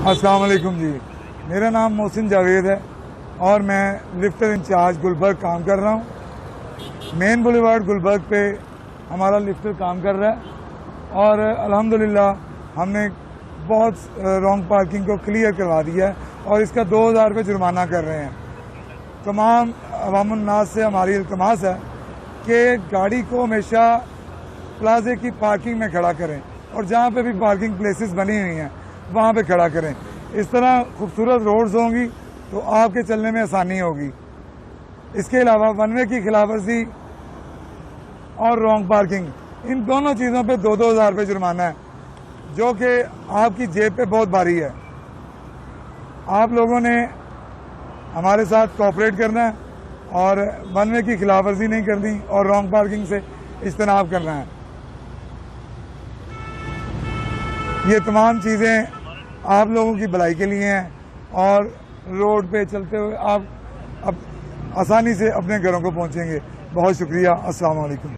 अस्सलाम वालेकुम जी, मेरा नाम मोहसिन जावेद है और मैं लिफ्टर इंचार्ज गुलबर्ग काम कर रहा हूँ। मेन बुलेवार्ड गुलबर्ग पे हमारा लिफ्टर काम कर रहा है और अल्हम्दुलिल्लाह हमने बहुत रॉन्ग पार्किंग को क्लियर करवा दिया है और इसका 2000 रुपये जुर्माना कर रहे हैं। तमाम अवामुन्नास से हमारी इल्तमास है कि गाड़ी को हमेशा प्लाजे की पार्किंग में खड़ा करें और जहाँ पे भी पार्किंग प्लेसेस बनी हुई हैं वहाँ पे खड़ा करें। इस तरह खूबसूरत रोड्स होंगी तो आपके चलने में आसानी होगी। इसके अलावा वन वे की खिलाफवर्जी और रॉन्ग पार्किंग, इन दोनों चीज़ों पे 2-2 हज़ार रुपये जुर्माना है, जो कि आपकी जेब पे बहुत भारी है। आप लोगों ने हमारे साथ कोऑपरेट करना है और वन वे की खिलाफवर्जी नहीं करनी और रॉन्ग पार्किंग से इज्तनाब करना है। ये तमाम चीज़ें आप लोगों की भलाई के लिए हैं और रोड पे चलते हुए आप अब आसानी से अपने घरों को पहुंचेंगे। बहुत शुक्रिया। अस्सलाम वालेकुम।